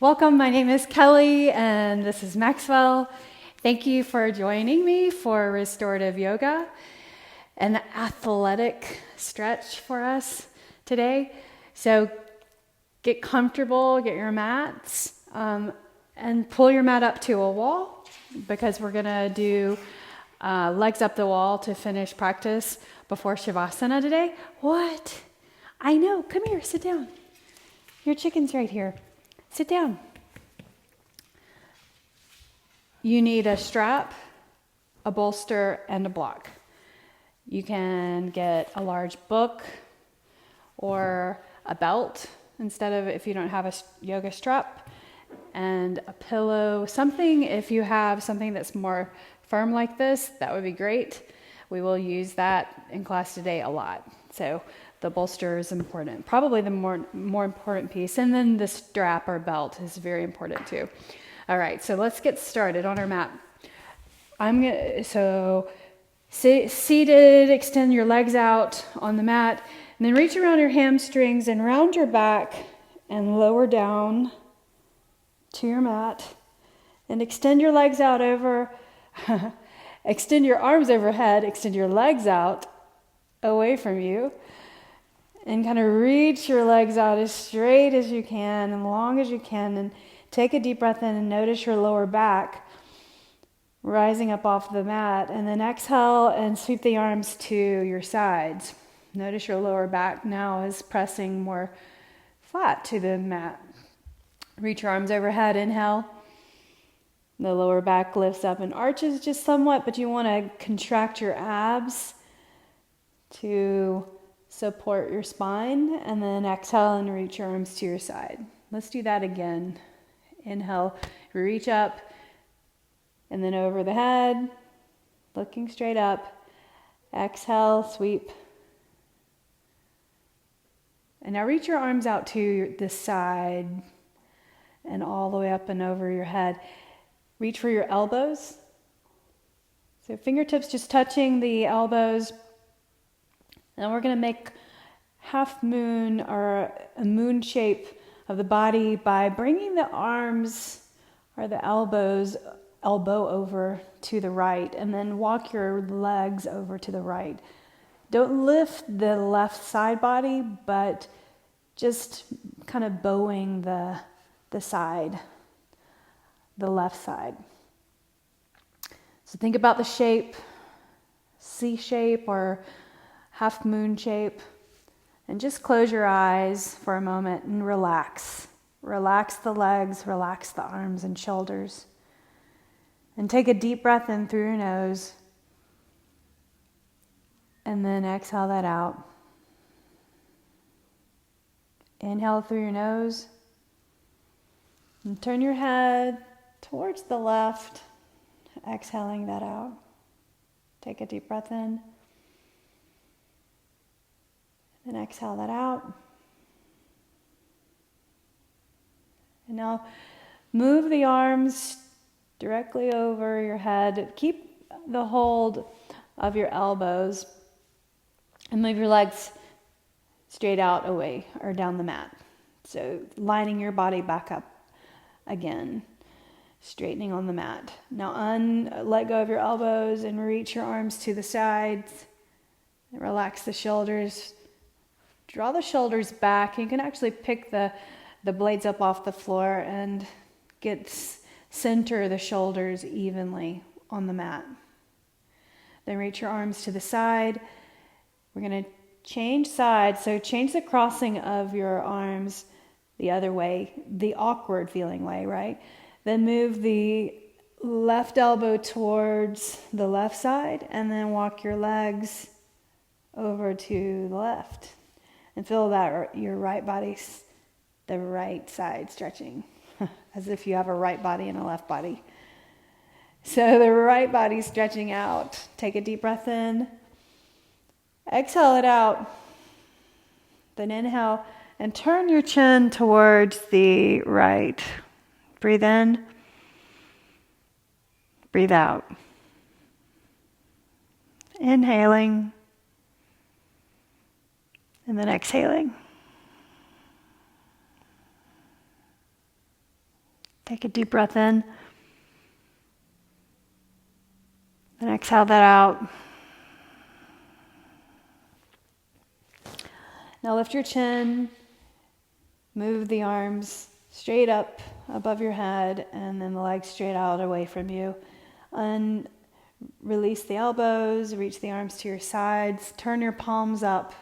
Welcome, my name is Kelly and this is Maxwell. Thank you for joining me for restorative yoga, an athletic stretch for us today. So get comfortable, get your mats, and pull your mat up to a wall because we're gonna do legs up the wall to finish practice before Shavasana today. What? I know, come here, sit down. Your chicken's right here. Sit down. You need a strap, a bolster, and a block. You can get a large book or a belt instead of if you don't have a yoga strap, and a pillow, something. If you have something that's more firm like this, that would be great. We will use that in class today a lot. So the bolster is important, probably the more important piece. And then the strap or belt is very important too. All right, so let's get started on our mat. Seated, extend your legs out on the mat, and then reach around your hamstrings and round your back and lower down to your mat. And extend your legs out over, extend your arms overhead, extend your legs out away from you. And kind of reach your legs out as straight as you can and long as you can. And take a deep breath in and notice your lower back rising up off the mat. And then exhale and sweep the arms to your sides. Notice your lower back now is pressing more flat to the mat. Reach your arms overhead. Inhale. The lower back lifts up and arches just somewhat, but you want to contract your abs to support your spine, and then exhale and reach your arms to your side. Let's do that again. Inhale, reach up, and then over the head, looking straight up. Exhale, sweep. And now reach your arms out to the side and all the way up and over your head. Reach for your elbows. So fingertips just touching the elbows. And we're going to make half moon or a moon shape of the body by bringing the arms or the elbow over to the right, and then walk your legs over to the right. Don't lift the left side body, but just kind of bowing the side, the left side. So think about the shape, C shape or half moon shape, and just close your eyes for a moment and relax. Relax the legs, relax the arms and shoulders. And take a deep breath in through your nose, and then exhale that out. Inhale through your nose, and turn your head towards the left, exhaling that out. Take a deep breath in. Then exhale that out. And now move the arms directly over your head. Keep the hold of your elbows and move your legs straight out away or down the mat. So lining your body back up again, straightening on the mat. Now let go of your elbows and reach your arms to the sides. And relax the shoulders. Draw the shoulders back. You can actually pick the blades up off the floor and center the shoulders evenly on the mat. Then reach your arms to the side. We're going to change sides. So change the crossing of your arms the other way, the awkward feeling way, right? Then move the left elbow towards the left side, and then walk your legs over to the left. And feel that your right body's the right side stretching, as if you have a right body and a left body. So the right body's stretching out. Take a deep breath in. Exhale it out. Then inhale and turn your chin towards the right. Breathe in. Breathe out. Inhaling. And then exhaling. Take a deep breath in. And exhale that out. Now lift your chin. Move the arms straight up above your head and then the legs straight out away from you. And release the elbows, reach the arms to your sides, turn your palms up.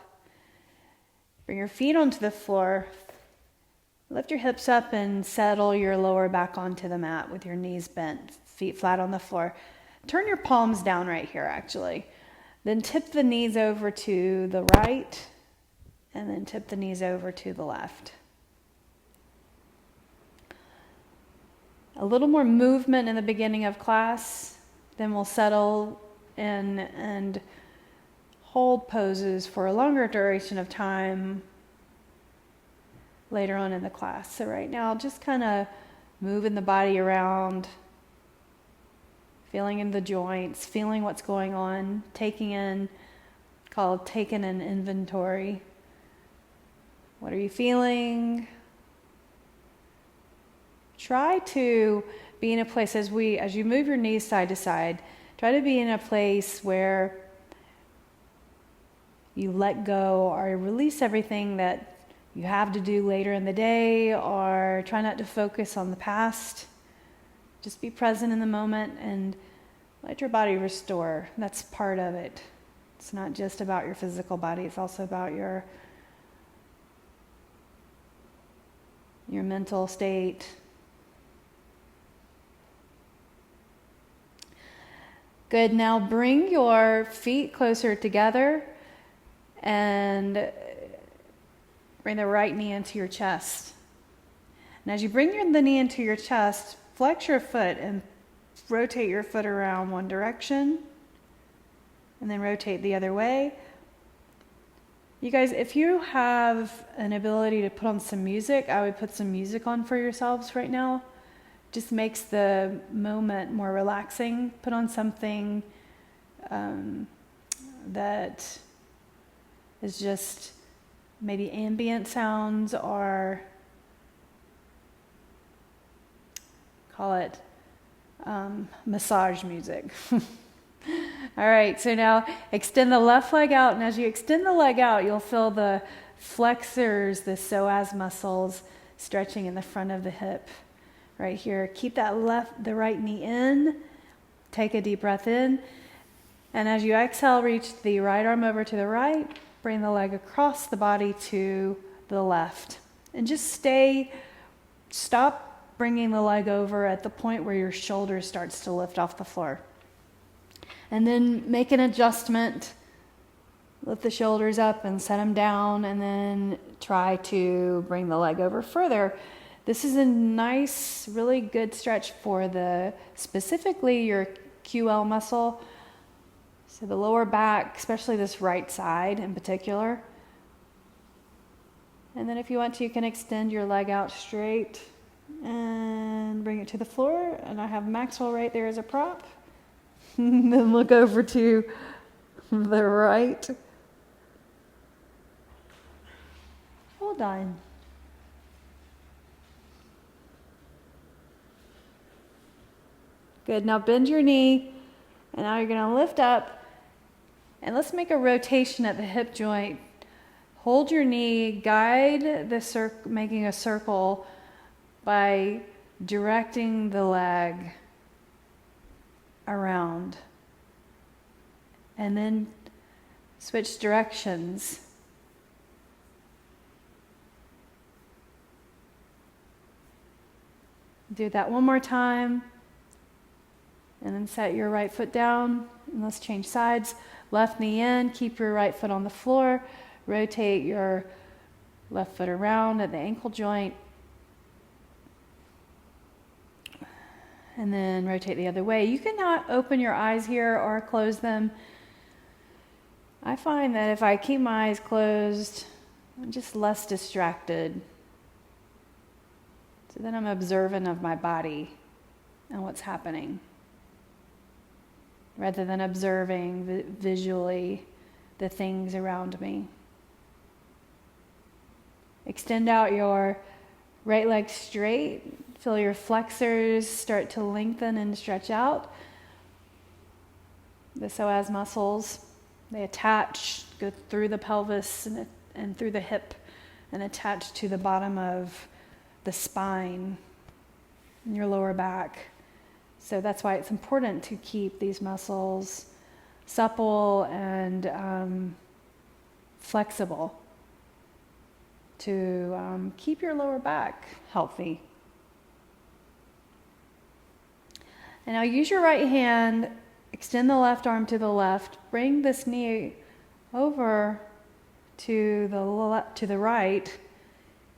Bring your feet onto the floor. Lift your hips up and settle your lower back onto the mat with your knees bent, feet flat on the floor. Turn your palms down right here, actually. Then tip the knees over to the right, and then tip the knees over to the left. A little more movement in the beginning of class, then we'll settle in and hold poses for a longer duration of time later on in the class. So right now, just kind of moving the body around, feeling in the joints, feeling what's going on, taking an inventory. What are you feeling? Try to be in a place as you move your knees side to side, try to be in a place where you let go or release everything that you have to do later in the day, or try not to focus on the past. Just be present in the moment and let your body restore. That's part of it. It's not just about your physical body, it's also about your mental state. Good, now bring your feet closer together and bring the right knee into your chest. And as you bring the knee into your chest, flex your foot and rotate your foot around one direction and then rotate the other way. You guys, if you have an ability to put on some music, I would put some music on for yourselves right now. Just makes the moment more relaxing. Put on something that is just maybe ambient sounds, or call it massage music. All right, so now extend the left leg out, and as you extend the leg out, you'll feel the flexors, the psoas muscles stretching in the front of the hip. Right here, keep the right knee in, take a deep breath in, and as you exhale, reach the right arm over to the right, bring the leg across the body to the left, and just stop bringing the leg over at the point where your shoulder starts to lift off the floor. And then make an adjustment, lift the shoulders up and set them down, and then try to bring the leg over further. This is a nice, really good stretch for specifically your QL muscle. So the lower back, especially this right side in particular. And then if you want to, you can extend your leg out straight and bring it to the floor. And I have Maxwell right there as a prop. Then look over to the right. Hold on. Good, now bend your knee, and now you're going to lift up, and let's make a rotation at the hip joint. Hold your knee, guide making a circle by directing the leg around, and then switch directions. Do that one more time. And then set your right foot down, and let's change sides. Left knee in, keep your right foot on the floor. Rotate your left foot around at the ankle joint. And then rotate the other way. You cannot open your eyes here or close them. I find that if I keep my eyes closed, I'm just less distracted. So then I'm observant of my body and what's happening, rather than observing visually the things around me. Extend out your right leg straight, Feel your flexors start to lengthen and stretch out. The psoas muscles, they attach, go through the pelvis and through the hip and attach to the bottom of the spine and your lower back. So that's why it's important to keep these muscles supple and flexible to keep your lower back healthy. And now use your right hand, extend the left arm to the left, bring this knee over to the right.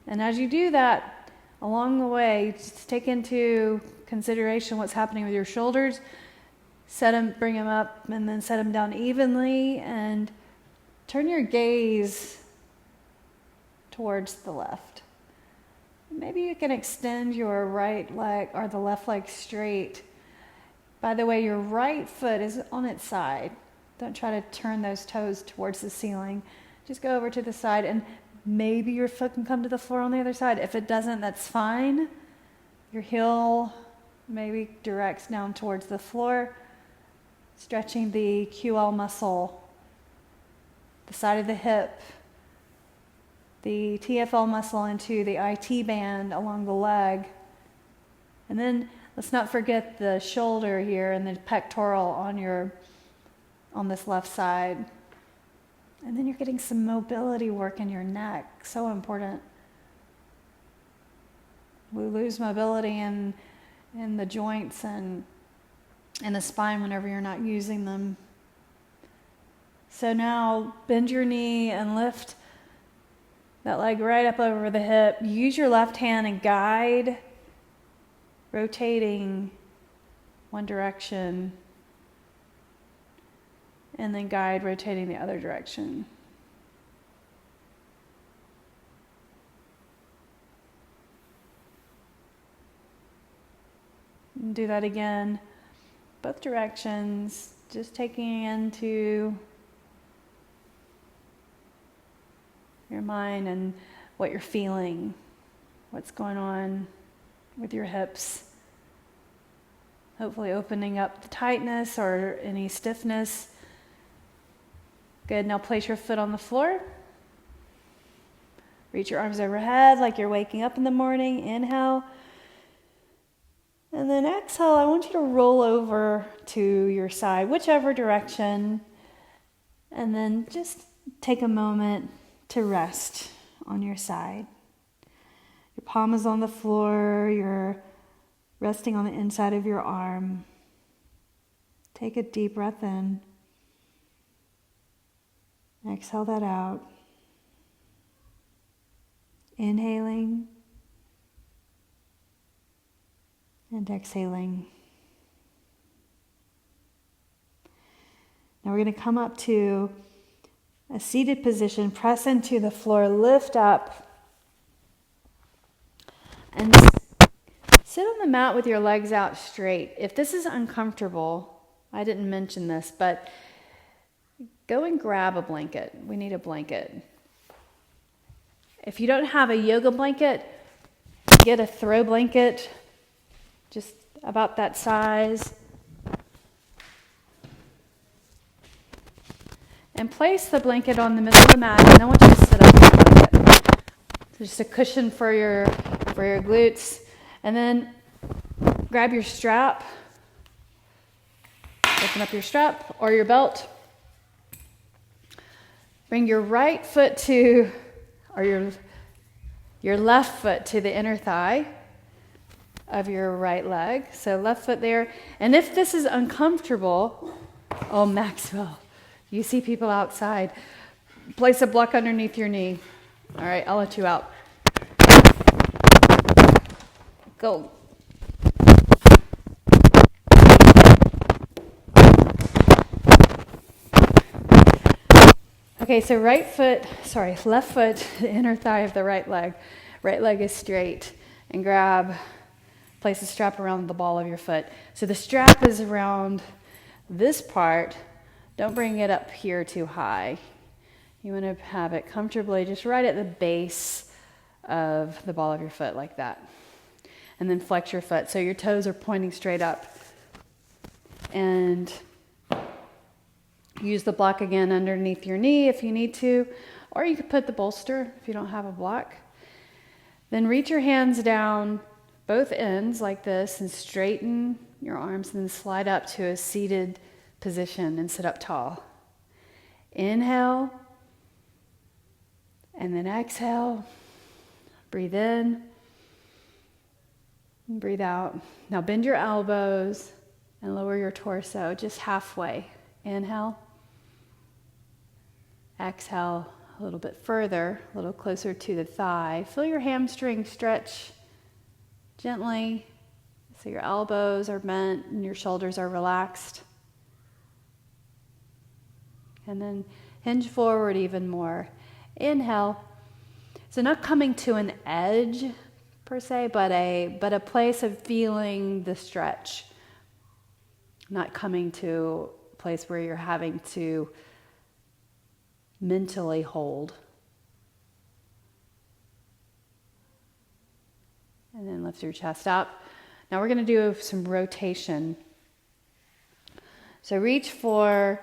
And as you do that, along the way, just take into consideration what's happening with your shoulders. Bring them up, and then set them down evenly, and turn your gaze towards the left. Maybe you can extend your right leg or the left leg straight. By the way, your right foot is on its side. Don't try to turn those toes towards the ceiling. Just go over to the side, and maybe your foot can come to the floor on the other side. If it doesn't, that's fine. Your heel maybe directs down towards the floor, stretching the QL muscle, the side of the hip, the TFL muscle into the IT band along the leg. And then let's not forget the shoulder here and the pectoral on this left side. And then you're getting some mobility work in your neck. So important. We lose mobility in the joints and the spine whenever you're not using them. So now bend your knee and lift that leg right up over the hip. Use your left hand and guide, rotating one direction, and then guide, rotating the other direction. And do that again, both directions, just taking into your mind and what you're feeling, what's going on with your hips. Hopefully opening up the tightness or any stiffness. Good, now place your foot on the floor. Reach your arms overhead like you're waking up in the morning. Inhale. And then exhale, I want you to roll over to your side, whichever direction. And then just take a moment to rest on your side. Your palm is on the floor. You're resting on the inside of your arm. Take a deep breath in. Exhale that out. Inhaling and exhaling. Now we're going to come up to a seated position, press into the floor, lift up, and sit on the mat with your legs out straight. If this is uncomfortable, I didn't mention this, but go and grab a blanket. We need a blanket. If you don't have a yoga blanket, get a throw blanket, just about that size. And place the blanket on the middle of the mat, and I want you to sit up in the blanket. So just a cushion for your glutes. And then grab your strap. Open up your strap or your belt. Bring your right foot to, or your left foot to the inner thigh of your right leg. So left foot there. And if this is uncomfortable, oh, Maxwell, you see people outside. Place a block underneath your knee. All right, I'll let you out. Go. Okay, so left foot, the inner thigh of the right leg. Right leg is straight. And place a strap around the ball of your foot. So the strap is around this part. Don't bring it up here too high. You want to have it comfortably just right at the base of the ball of your foot like that. And then flex your foot so your toes are pointing straight up. And use the block again underneath your knee if you need to, or you could put the bolster if you don't have a block. Then reach your hands down both ends like this and straighten your arms, and then slide up to a seated position and sit up tall. Inhale, and then exhale. Breathe in, and breathe out. Now bend your elbows and lower your torso just halfway. Inhale, exhale a little bit further, a little closer to the thigh. Feel your hamstring stretch gently so your elbows are bent and your shoulders are relaxed. And then hinge forward even more. Inhale. So not coming to an edge per se, but a place of feeling the stretch. Not coming to a place where you're having to mentally hold. And then lift your chest up. Now we're going to do some rotation. So reach for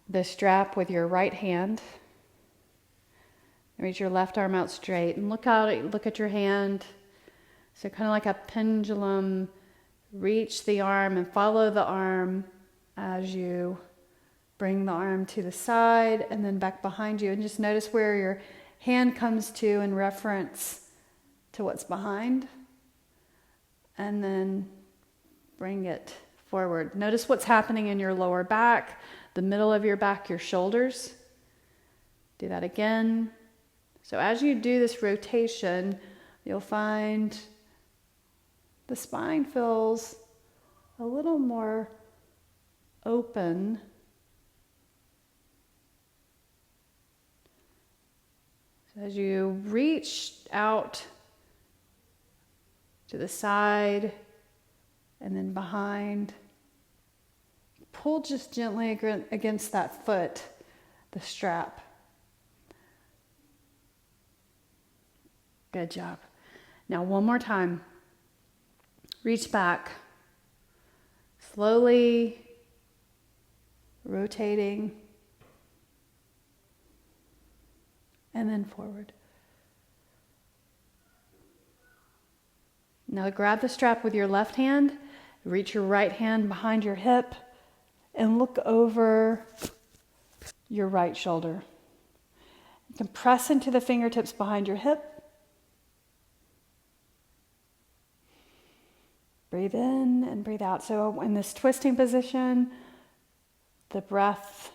the strap with your right hand. Reach your left arm out straight and look at your hand. So kind of like a pendulum, reach the arm and follow the arm as you bring the arm to the side and then back behind you, and just notice where your hand comes to in reference to what's behind, and then bring it forward. Notice what's happening in your lower back, the middle of your back, your shoulders. Do that again. So as you do this rotation, you'll find the spine feels a little more open. So as you reach out to the side and then behind, pull just gently against that foot, the strap. Good job. Now one more time. Reach back, slowly rotating, and then forward. Now grab the strap with your left hand, reach your right hand behind your hip, and look over your right shoulder. You can press into the fingertips behind your hip. Breathe in and breathe out. So in this twisting position, the breath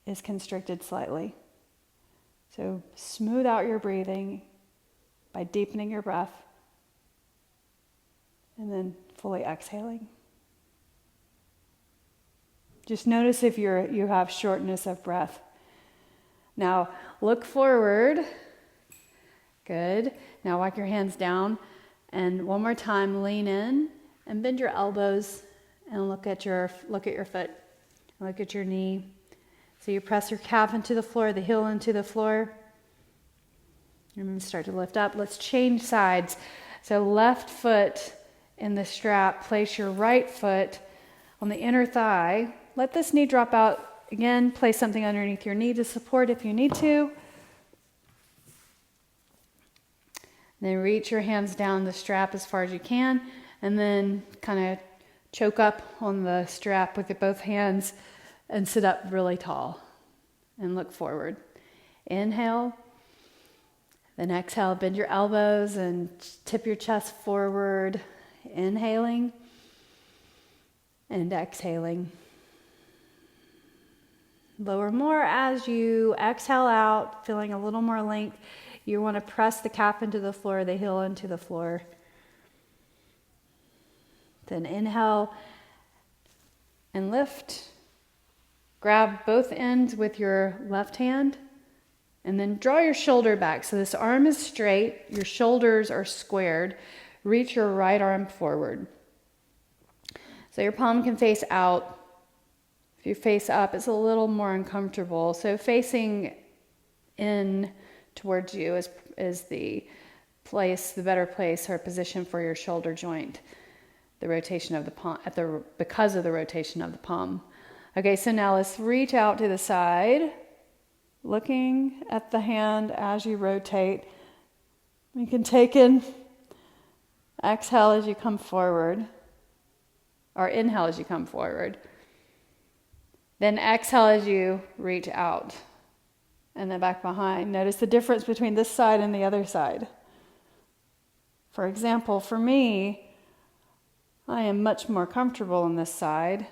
is constricted slightly. So smooth out your breathing by deepening your breath and then fully exhaling. Just notice if you have shortness of breath. Now look forward. Good. Now walk your hands down. And one more time, lean in and bend your elbows and look at your foot, look at your knee. So you press your calf into the floor, the heel into the floor, and then start to lift up. Let's change sides. So left foot in the strap, place your right foot on the inner thigh. Let this knee drop out. Again, place something underneath your knee to support if you need to. Then reach your hands down the strap as far as you can, and then kind of choke up on the strap with both hands and sit up really tall and look forward. Inhale, then exhale, bend your elbows and tip your chest forward. Inhaling and exhaling. Lower more as you exhale out, feeling a little more length. You want to press the calf into the floor, the heel into the floor. Then inhale and lift. Grab both ends with your left hand and then draw your shoulder back. So this arm is straight, your shoulders are squared. Reach your right arm forward. So your palm can face out. If you face up, it's a little more uncomfortable. So facing in towards you is the place, the better place or position for your shoulder joint, the rotation of the palm, because of the rotation of the palm. Okay, so now let's reach out to the side, looking at the hand as you rotate. You can take in, exhale as you come forward, or inhale as you come forward. Then exhale as you reach out, and then back behind. Notice the difference between this side and the other side. For example, for me, I am much more comfortable on this side.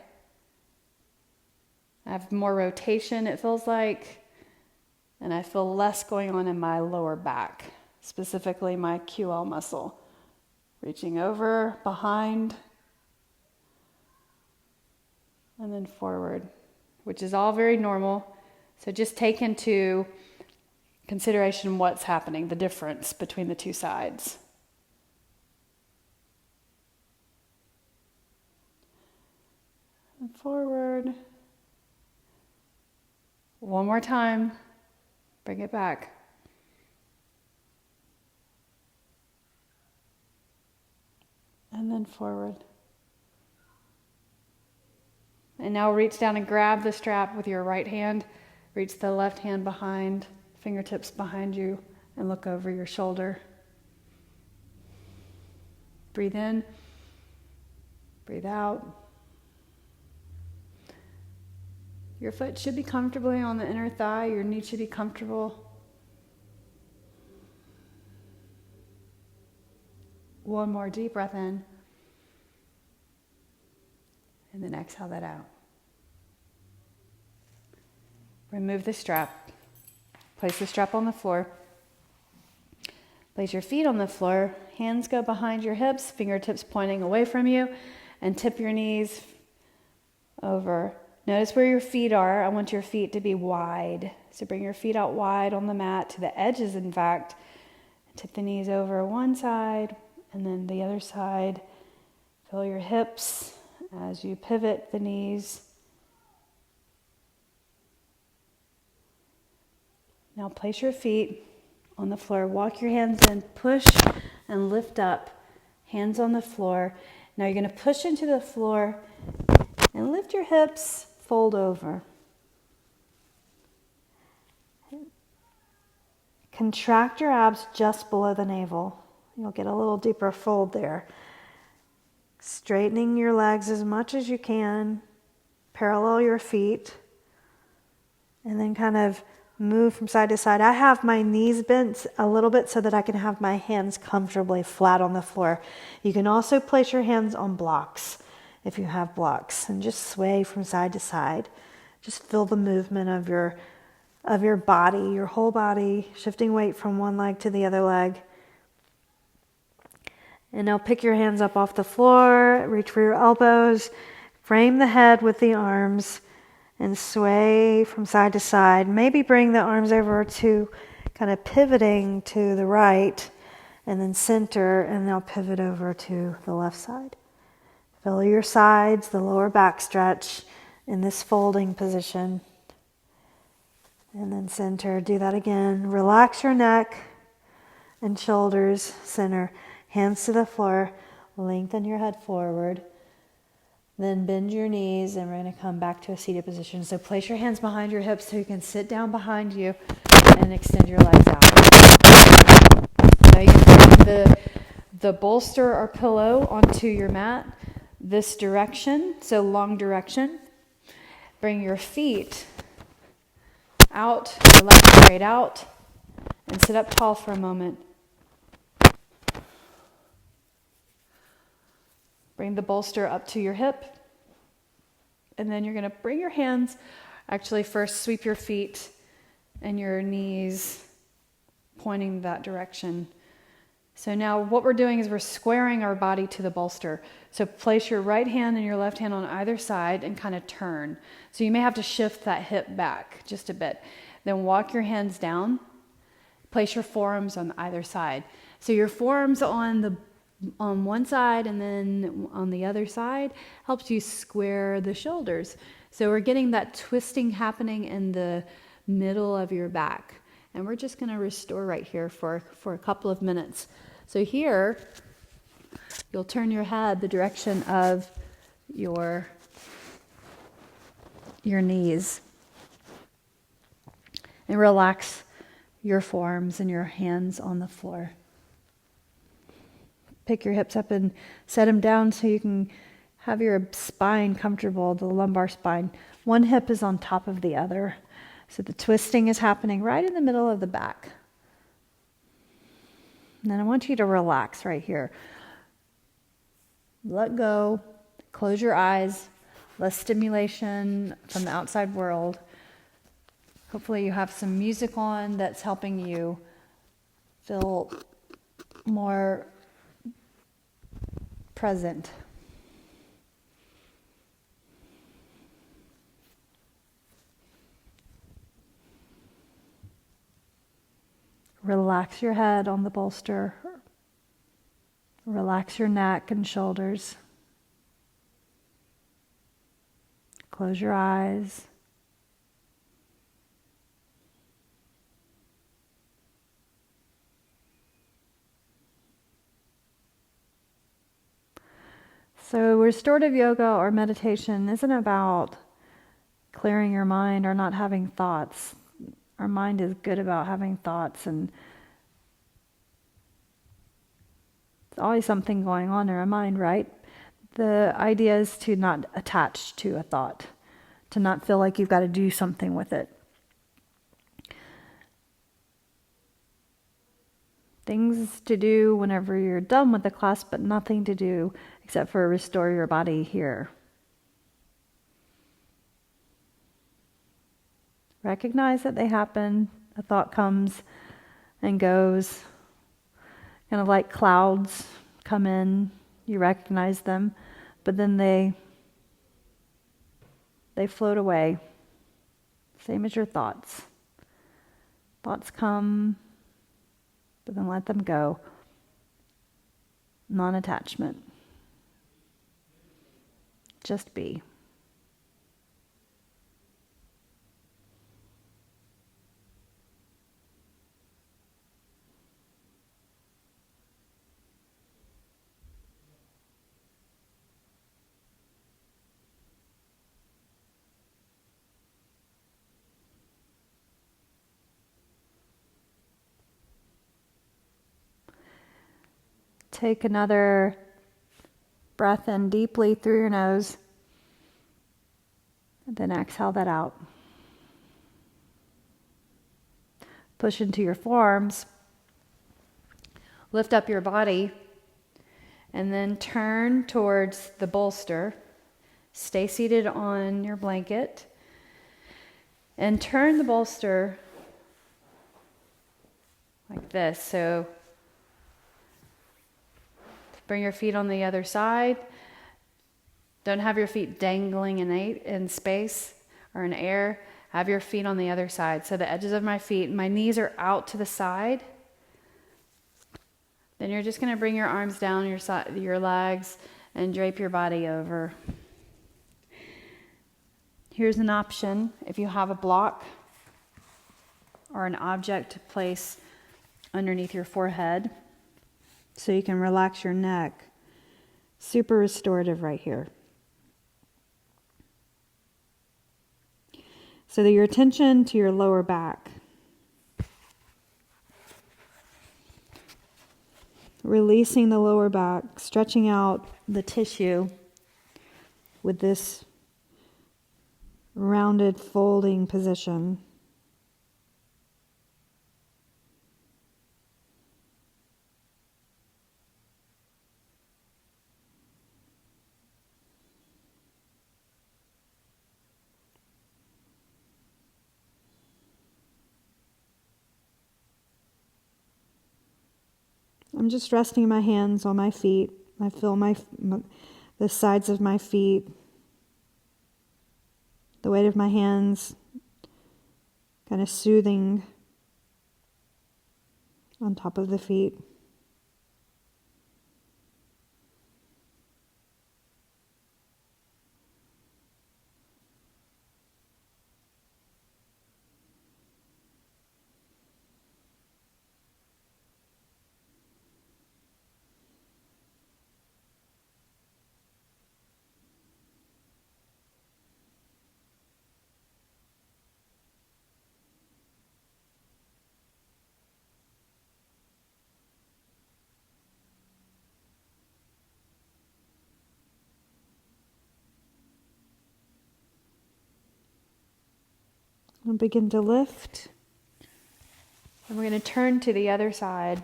I have more rotation, it feels like, and I feel less going on in my lower back, specifically my QL muscle. Reaching over, behind, and then forward, which is all very normal. So just take into consideration what's happening, the difference between the two sides. And forward. One more time. Bring it back. And then forward. And now reach down and grab the strap with your right hand. Reach the left hand behind, fingertips behind you, and look over your shoulder. Breathe in. Breathe out. Your foot should be comfortably on the inner thigh. Your knee should be comfortable. One more deep breath in. And then exhale that out. Remove the strap. Place the strap on the floor. Place your feet on the floor. Hands go behind your hips, fingertips pointing away from you, and tip your knees over. Notice where your feet are. I want your feet to be wide. So bring your feet out wide on the mat, to the edges, in fact. Tip the knees over one side and then the other side. Feel your hips as you pivot the knees. Now place your feet on the floor. Walk your hands in. Push and lift up. Hands on the floor. Now you're going to push into the floor and lift your hips. Fold over. Contract your abs just below the navel. You'll get a little deeper fold there. Straightening your legs as much as you can. Parallel your feet. And then kind of move from side to side. I have my knees bent a little bit so that I can have my hands comfortably flat on the floor. You can also place your hands on blocks if you have blocks, and just sway from side to side. Just feel the movement of your body, your whole body, shifting weight from one leg to the other leg. And now pick your hands up off the floor, reach for your elbows, frame the head with the arms, and sway from side to side. Maybe bring the arms over to kind of pivoting to the right, and then center, and now pivot over to the left side. Feel your sides, the lower back stretch in this folding position. And then center. Do that again. Relax your neck and shoulders. Center. Hands to the floor. Lengthen your head forward. Then bend your knees, and we're going to come back to a seated position. So place your hands behind your hips so you can sit down behind you and extend your legs out. Now you can bring the bolster or pillow onto your mat this direction, so long direction. Bring your feet out, your legs straight out, and sit up tall for a moment. Bring the bolster up to your hip, and then you're going to bring your hands, actually first sweep your feet and your knees pointing that direction. So now what we're doing is we're squaring our body to the bolster. So place your right hand and your left hand on either side and kind of turn. So you may have to shift that hip back just a bit. Then walk your hands down. Place your forearms on either side. So your forearms on one side and then on the other side helps you square the shoulders. So we're getting that twisting happening in the middle of your back. And we're just going to restore right here for a couple of minutes. So here, you'll turn your head the direction of your knees and relax your forearms and your hands on the floor. Pick your hips up and set them down so you can have your spine comfortable, the lumbar spine. One hip is on top of the other. So the twisting is happening right in the middle of the back. And then I want you to relax right here. Let go, close your eyes, less stimulation from the outside world. Hopefully you have some music on that's helping you feel more present. Relax your head on the bolster. Relax your neck and shoulders. Close your eyes. So restorative yoga or meditation isn't about clearing your mind or not having thoughts. Our mind is good about having thoughts, and there's always something going on in our mind, right? The idea is to not attach to a thought, to not feel like you've got to do something with it. Things to do whenever you're done with the class, but nothing to do except for restore your body here. Recognize that they happen. A thought comes and goes. Kind of like clouds come in, you recognize them, but then they float away. Same as your thoughts. Thoughts come, but then let them go. Non-attachment. Just be. Take another breath in deeply through your nose, and then exhale that out. Push into your forearms, lift up your body, and then turn towards the bolster. Stay seated on your blanket, and turn the bolster like this. So bring your feet on the other side. Don't have your feet dangling in space or in air. Have your feet on the other side. So the edges of my feet, my knees are out to the side. Then you're just going to bring your arms down your legs and drape your body over. Here's an option. If you have a block or an object to place underneath your forehead, so you can relax your neck. Super restorative right here. So that your attention to your lower back. Releasing the lower back, stretching out the tissue with this rounded folding position. I'm just resting my hands on my feet. I feel the sides of my feet, the weight of my hands, kind of soothing on top of the feet. And begin to lift. And we're going to turn to the other side.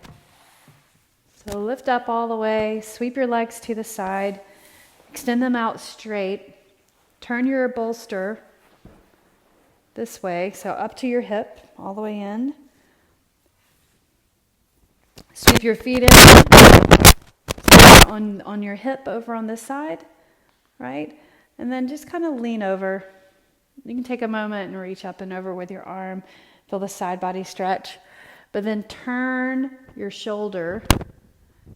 So lift up all the way, sweep your legs to the side, extend them out straight. Turn your bolster this way, so up to your hip, all the way in. Sweep your feet in on your hip over on this side, right? And then just kind of lean over. You can take a moment and reach up and over with your arm. Feel the side body stretch. But then turn your shoulder,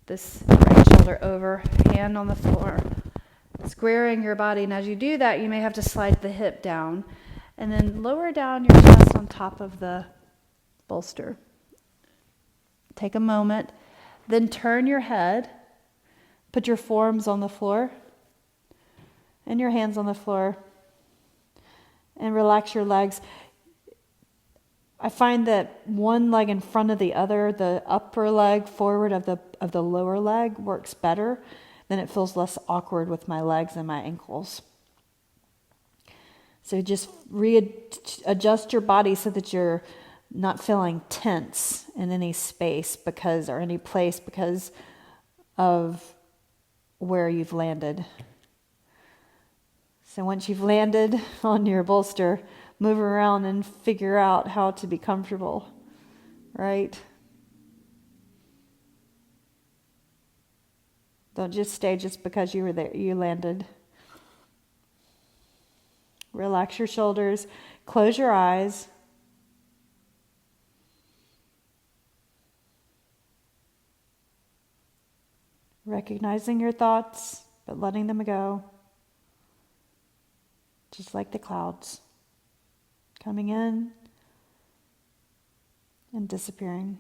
this right shoulder over, hand on the floor, squaring your body. And as you do that, you may have to slide the hip down. And then lower down your chest on top of the bolster. Take a moment. Then turn your head. Put your forearms on the floor and your hands on the floor. And relax your legs. I find that one leg in front of the other, the upper leg forward of the lower leg, works better. Then it feels less awkward with my legs and my ankles. So just adjust your body so that you're not feeling tense in any space or any place because of where you've landed. So once you've landed on your bolster, move around and figure out how to be comfortable, right? Don't just stay just because you were there, you landed. Relax your shoulders, close your eyes. Recognizing your thoughts, but letting them go. Just like the clouds, coming in and disappearing.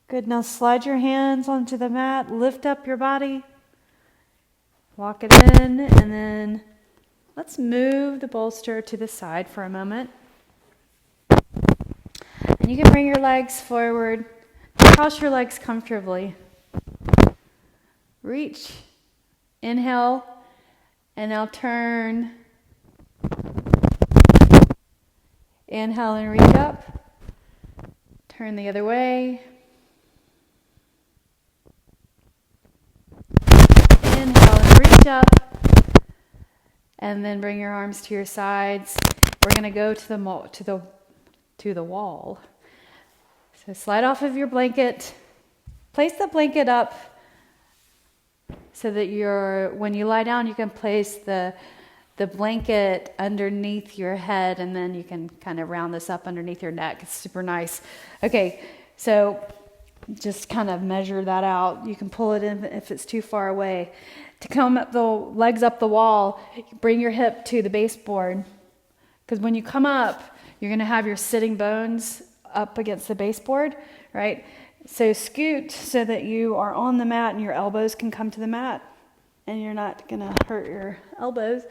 Good, now slide your hands onto the mat, lift up your body, walk it in, and then let's move the bolster to the side for a moment. And you can bring your legs forward, cross your legs comfortably. Reach, inhale, and now turn. Inhale and reach up, turn the other way. Inhale and reach up, and then bring your arms to your sides. We're going to go to the wall. So slide off of your blanket. Place the blanket up so that when you lie down, you can place the blanket underneath your head, and then you can kind of round this up underneath your neck. It's super nice. Okay, so just kind of measure that out. You can pull it in if it's too far away. To come up the legs up the wall, bring your hip to the baseboard. Because when you come up, you're going to have your sitting bones up against the baseboard, right? So scoot so that you are on the mat and your elbows can come to the mat. And you're not going to hurt your elbows.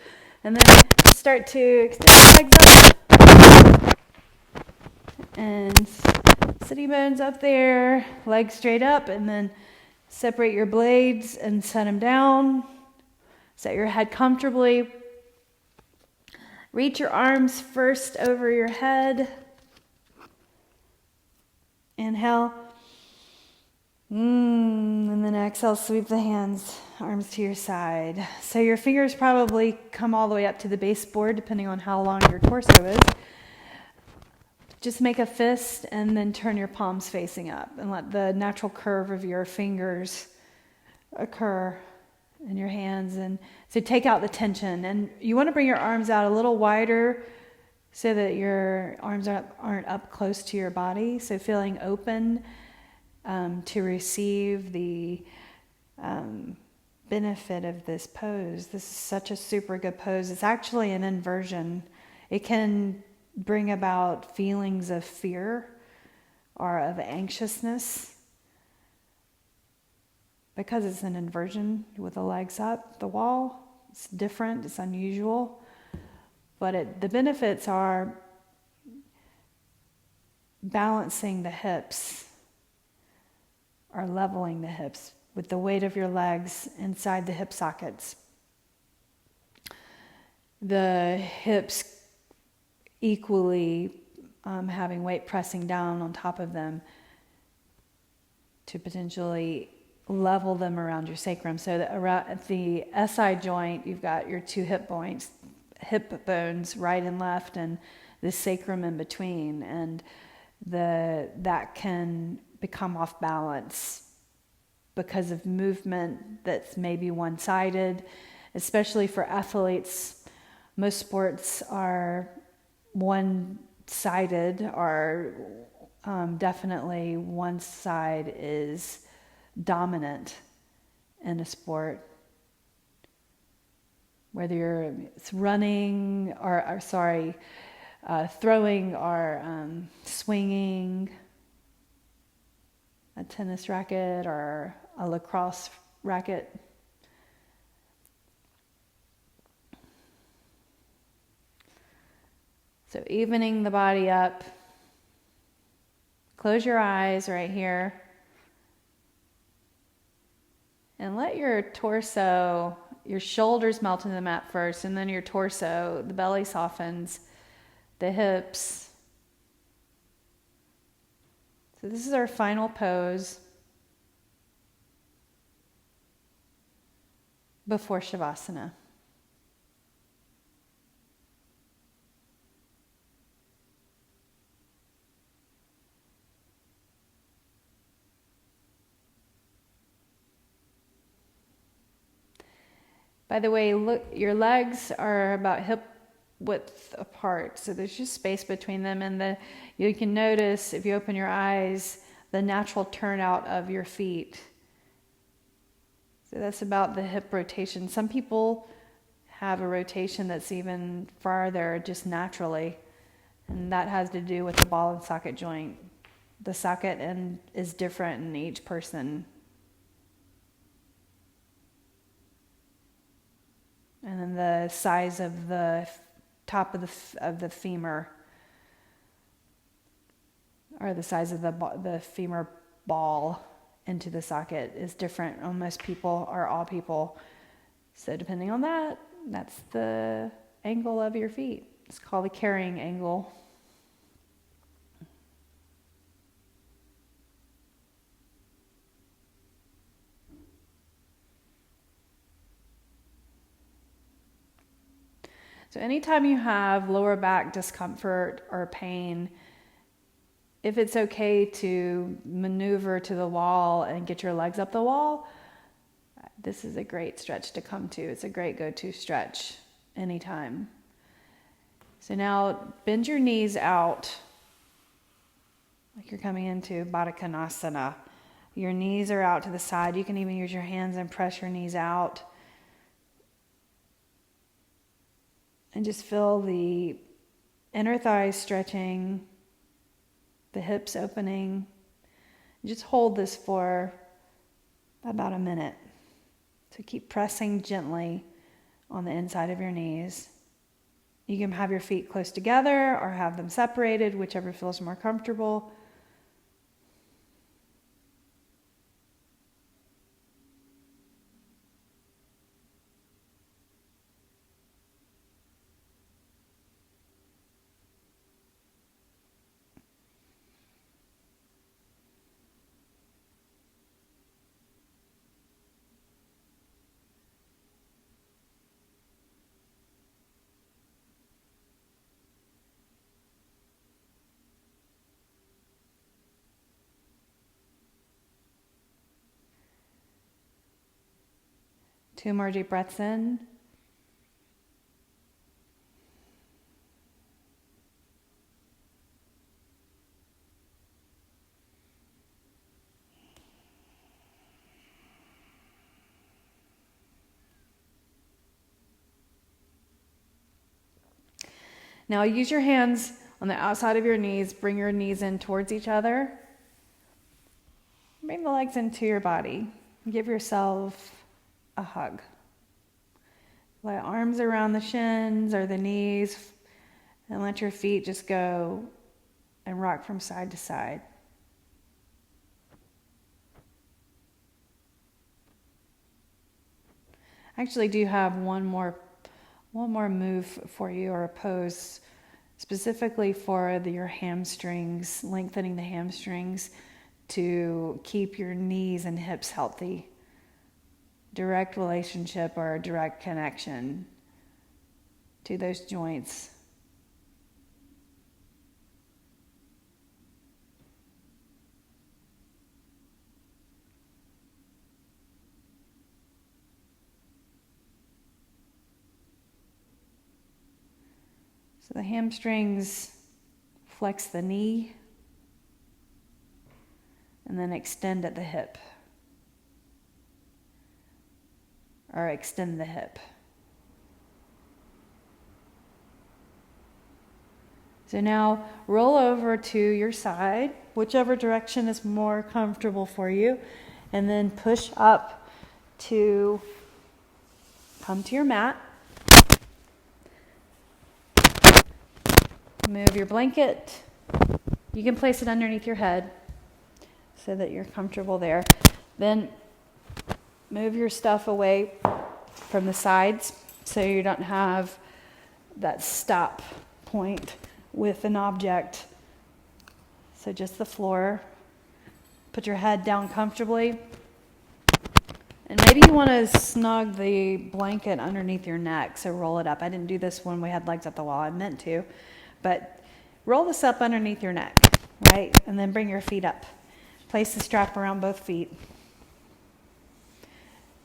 And then start to extend the legs up. And sitting bones up there, legs straight up, and then separate your blades and set them down. Set your head comfortably. Reach your arms first over your head. Inhale. And then exhale, sweep the hands, arms to your side. So your fingers probably come all the way up to the baseboard, depending on how long your torso is. just make a fist and then turn your palms facing up and let the natural curve of your fingers occur in your hands. And so take out the tension. And you want to bring your arms out a little wider so that your arms aren't up close to your body. So feeling open to receive the benefit of this pose. This is such a super good pose. It's actually an inversion. It can bring about feelings of fear or of anxiousness because it's an inversion with the legs up the wall. It's different, it's unusual, but the benefits are balancing the hips or leveling the hips with the weight of your legs inside the hip sockets. The hips equally having weight pressing down on top of them to potentially level them around your sacrum. So that around the SI joint, you've got your two hip bones, right and left, and the sacrum in between. And that can become off balance because of movement that's maybe one-sided, especially for athletes. Most sports are one-sided, or definitely one side is dominant in a sport. Whether it's running or throwing or swinging a tennis racket or a lacrosse racket. So evening the body up. Close your eyes right here. And let your torso, your shoulders melt into the mat first, and then your torso, the belly softens, the hips. So this is our final pose before Shavasana. By the way, look, your legs are about hip width apart, so there's just space between them, and you can notice if you open your eyes the natural turnout of your feet. So that's about the hip rotation. Some people have a rotation that's even farther just naturally, and that has to do with the ball and socket joint. The socket end is different in each person. And then the size of the top of the femur, or the size of the femur ball into the socket is different on most people or all people. So depending on that, that's the angle of your feet. It's called the carrying angle. So anytime you have lower back discomfort or pain, if it's okay to maneuver to the wall and get your legs up the wall, this is a great stretch to come to. It's a great go-to stretch anytime. So now bend your knees out like you're coming into Baddha Konasana. Your knees are out to the side. You can even use your hands and press your knees out. And just feel the inner thighs stretching, the hips opening. Just hold this for about a minute. So keep pressing gently on the inside of your knees. You can have your feet close together or have them separated, whichever feels more comfortable. 2 more deep breaths in. Now use your hands on the outside of your knees. Bring your knees in towards each other. Bring the legs into your body. Give yourself a hug. Let arms around the shins or the knees, and let your feet just go and rock from side to side. I actually do have one more move for you, or a pose specifically for your hamstrings, lengthening the hamstrings to keep your knees and hips healthy. Direct relationship or direct connection to those joints. So the hamstrings flex the knee and then extend at the hip, or extend the hip. So now roll over to your side, whichever direction is more comfortable for you, and then push up to come to your mat. Move your blanket. You can place it underneath your head so that you're comfortable there. Then move your stuff away from the sides so you don't have that stop point with an object. So just the floor. Put your head down comfortably. And maybe you want to snug the blanket underneath your neck, so roll it up. I didn't do this when we had legs up the wall. I meant to. But roll this up underneath your neck, right? And then bring your feet up. Place the strap around both feet.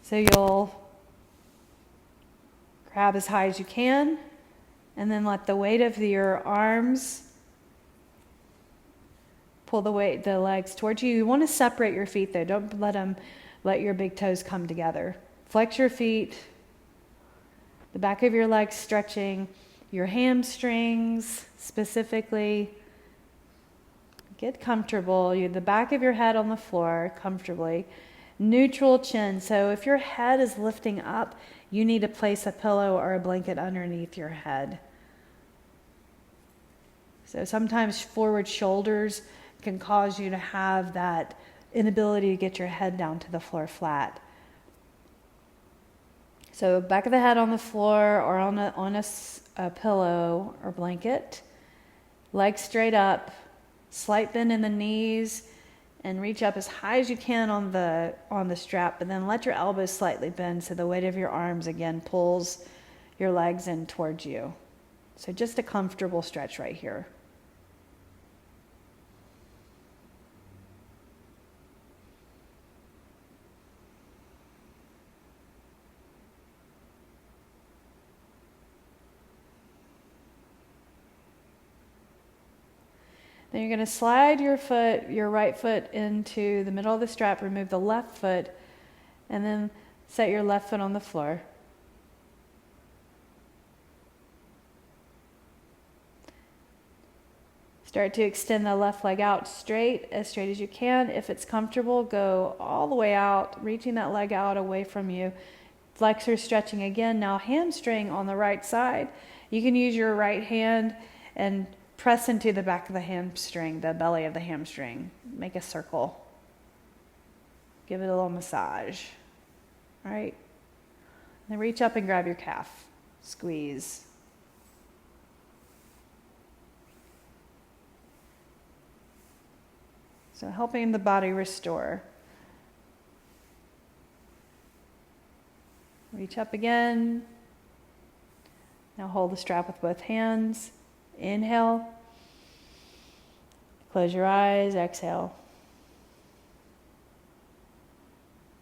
So you'll grab as high as you can, and then let the weight of your arms pull the legs towards you. You want to separate your feet though. Don't let your big toes come together. Flex your feet, the back of your legs stretching, your hamstrings specifically. Get comfortable. The back of your head on the floor comfortably. Neutral chin. So if your head is lifting up, you need to place a pillow or a blanket underneath your head. So sometimes forward shoulders can cause you to have that inability to get your head down to the floor flat. So back of the head on the floor or on a pillow or blanket. Legs straight up. Slight bend in the knees and reach up as high as you can on the strap, but then let your elbows slightly bend so the weight of your arms again pulls your legs in towards you. So just a comfortable stretch right here. Then you're going to slide your right foot into the middle of the strap, remove the left foot, and then set your left foot on the floor. Start to extend the left leg out as straight as you can. If it's comfortable, go all the way out, reaching that leg out away from you. Flexors stretching again. Now hamstring on the right side. You can use your right hand and press into the back of the hamstring, the belly of the hamstring. Make a circle. Give it a little massage. All right? Then reach up and grab your calf. Squeeze. So helping the body restore. Reach up again. Now hold the strap with both hands. Inhale. Close your eyes. Exhale.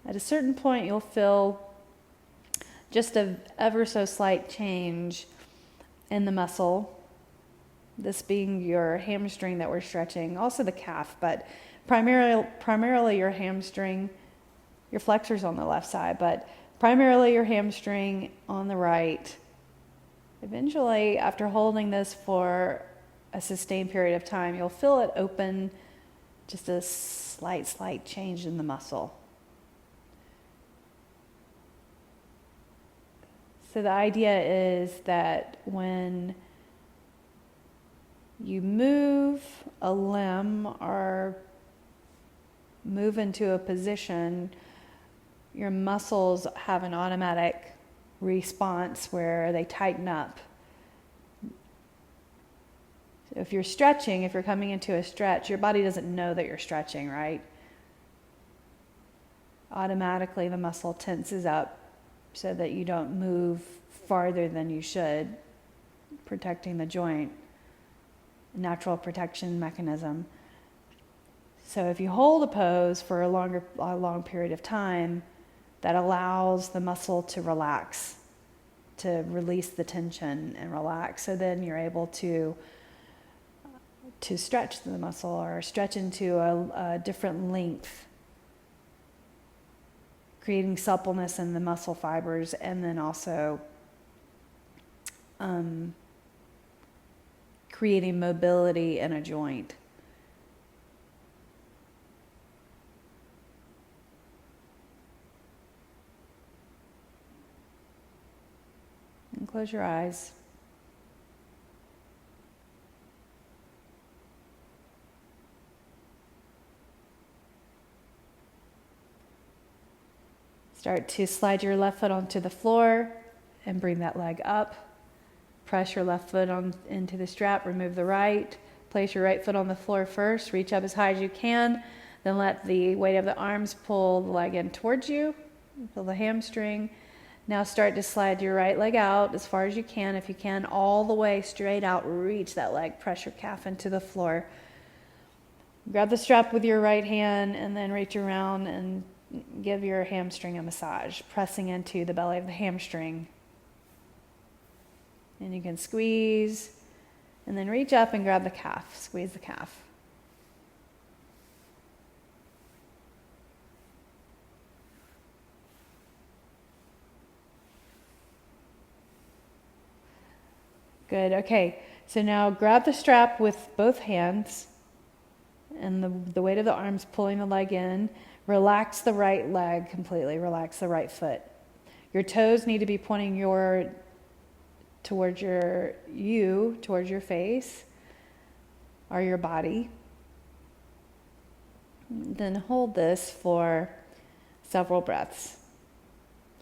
At a certain point, you'll feel just a ever so slight change in the muscle. This being your hamstring that we're stretching, also the calf, but primarily your hamstring, your flexors on the left side, but primarily your hamstring on the right. Eventually, after holding this for a sustained period of time, you'll feel it open, just a slight change in the muscle. So the idea is that when you move a limb or move into a position, your muscles have an automatic response where they tighten up. So if you're stretching, if you're coming into a stretch, your body doesn't know that you're stretching, right? Automatically the muscle tenses up so that you don't move farther than you should, protecting the joint. Natural protection mechanism. So if you hold a pose for a long period of time, that allows the muscle to relax, to release the tension and relax. So then you're able to stretch the muscle or stretch into a different length, creating suppleness in the muscle fibers, and then also creating mobility in a joint. And close your eyes. Start to slide your left foot onto the floor and bring that leg up. Press your left foot into the strap, remove the right. Place your right foot on the floor first, reach up as high as you can, then let the weight of the arms pull the leg in towards you. Feel the hamstring. Now start to slide your right leg out as far as you can. If you can, all the way straight out, reach that leg, press your calf into the floor. Grab the strap with your right hand and then reach around and give your hamstring a massage, pressing into the belly of the hamstring. And you can squeeze and then reach up and grab the calf, squeeze the calf. Good, okay. So now grab the strap with both hands and the weight of the arms pulling the leg in. Relax the right leg completely, relax the right foot. Your toes need to be pointing towards your face or your body. Then hold this for several breaths.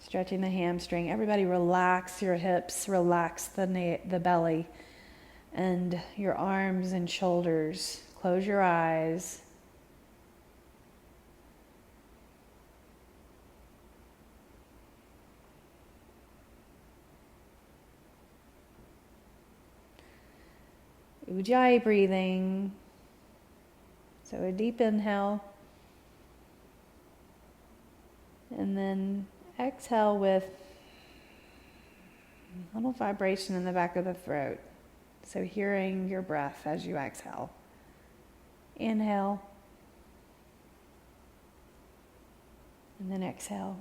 Stretching the hamstring. Everybody relax your hips, relax the belly and your arms and shoulders. Close your eyes. Ujjayi breathing. So a deep inhale. And then exhale with a little vibration in the back of the throat. So hearing your breath as you exhale. Inhale. And then exhale.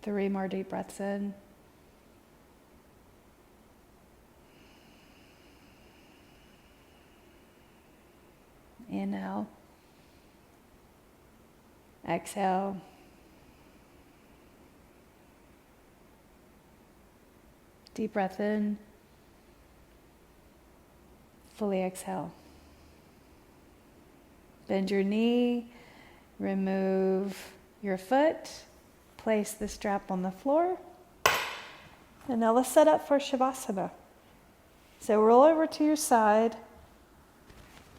3 more deep breaths in. Inhale. Exhale. Deep breath in. Fully exhale. Bend your knee. Remove your foot. Place the strap on the floor. And now let's set up for Shavasana. So roll over to your side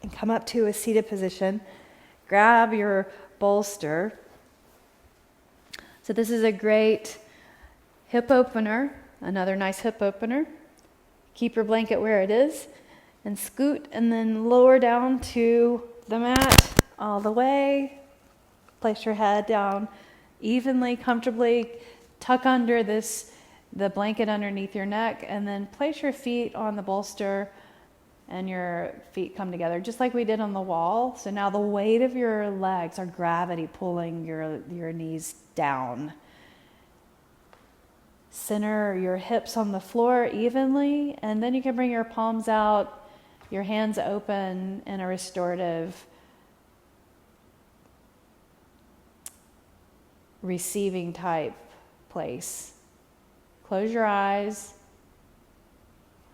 and come up to a seated position. Grab your bolster. So this is a great hip opener, another nice hip opener. Keep your blanket where it is and scoot and then lower down to the mat all the way. Place your head down evenly, comfortably. Tuck under the blanket underneath your neck, and then place your feet on the bolster and your feet come together, just like we did on the wall. So now the weight of your legs are gravity pulling your knees down. Center your hips on the floor evenly, and then you can bring your palms out, your hands open in a restorative receiving type place. Close your eyes.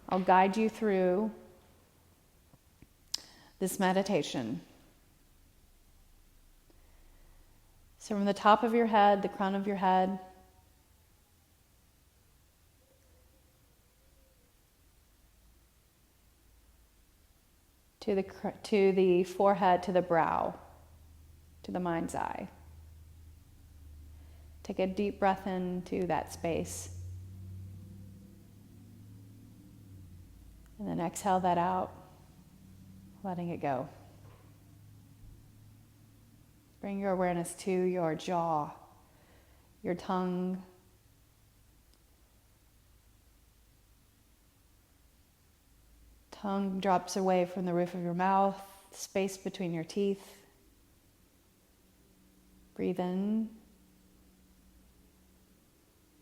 I'll guide you through this meditation. So from the top of your head, the crown of your head, to the forehead, to the brow, to the mind's eye. Take a deep breath into that space. And then exhale that out, letting it go. Bring your awareness to your jaw, your tongue, tongue drops away from the roof of your mouth, space between your teeth. Breathe in.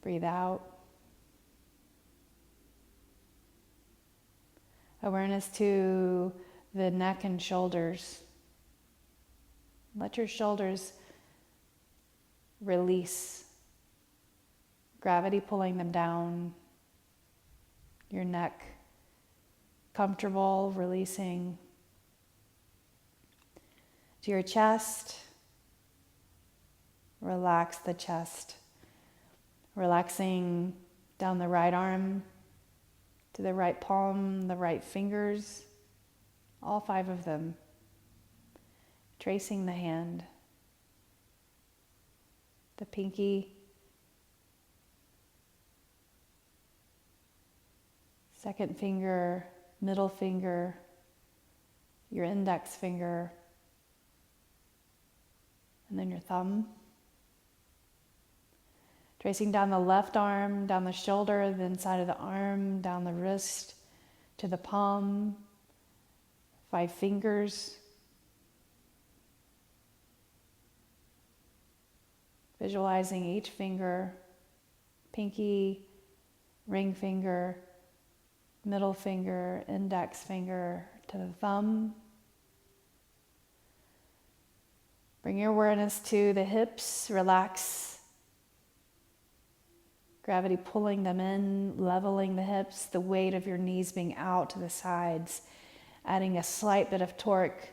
Breathe out. Awareness to the neck and shoulders. Let your shoulders release. Gravity pulling them down. Your neck comfortable, releasing. To your chest. Relax the chest. Relaxing down the right arm, to the right palm, the right fingers, all 5 of them. Tracing the hand, the pinky, second finger, middle finger, your index finger, and then your thumb. Tracing down the left arm, down the shoulder, the inside of the arm, down the wrist, to the palm, 5 fingers. Visualizing each finger, pinky, ring finger, middle finger, index finger, to the thumb. Bring your awareness to the hips, relax. Gravity pulling them in, leveling the hips, the weight of your knees being out to the sides, adding a slight bit of torque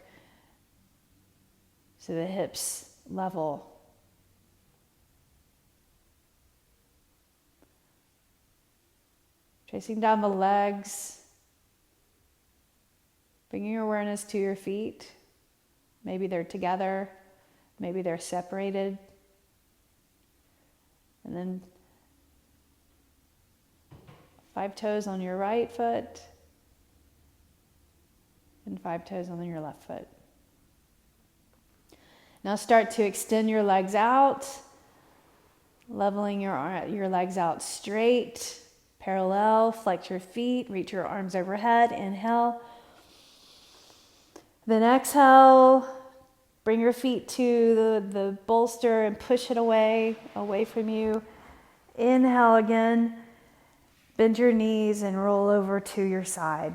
so the hips level. Tracing down the legs, bringing your awareness to your feet. Maybe they're together, maybe they're separated. And then 5 toes on your right foot and 5 toes on your left foot. Now start to extend your legs out, leveling your legs out straight, parallel, flex your feet, reach your arms overhead, inhale. Then exhale, bring your feet to the bolster and push it away from you. Inhale again. Bend your knees and roll over to your side.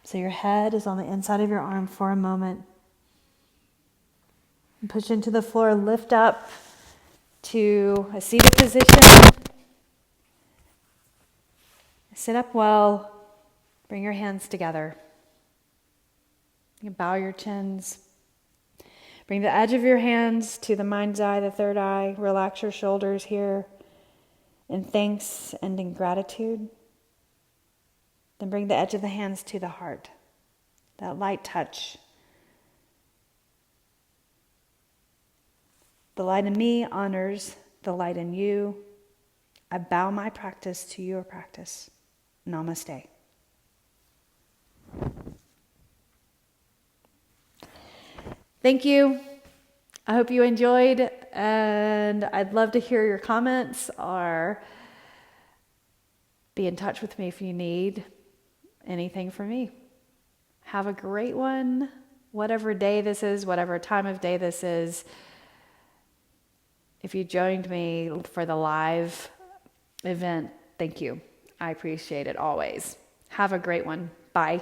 So your head is on the inside of your arm for a moment. And push into the floor, lift up to a seated position. Sit up well, bring your hands together. You can bow your chins. Bring the edge of your hands to the mind's eye, the third eye. Relax your shoulders here. In thanks and in gratitude. Then bring the edge of the hands to the heart. That light touch. The light in me honors the light in you. I bow my practice to your practice. Namaste. Thank you. I hope you enjoyed, and I'd love to hear your comments or be in touch with me if you need anything from me. Have a great one, whatever day this is, whatever time of day this is. If you joined me for the live event, thank you. I appreciate it always. Have a great one. Bye.